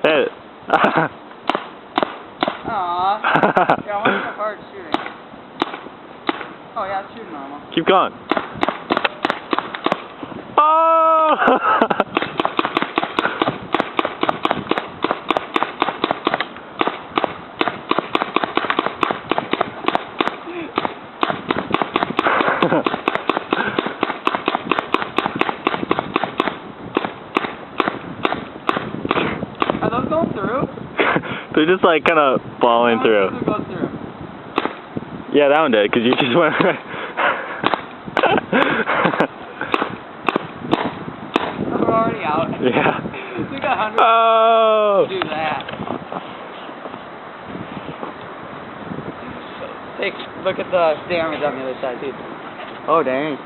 Hit it. Aww. Yeah, I wonder how far it's shooting. Oh yeah, it's shooting normal. Keep going. Oh! Are those going through? They're just like kind of falling through. Go through. Yeah, that one did, because you just went right. We're already out. Yeah. We got 100 Oh! to do that. Take, look at the damage on the other side, too. Oh, dang.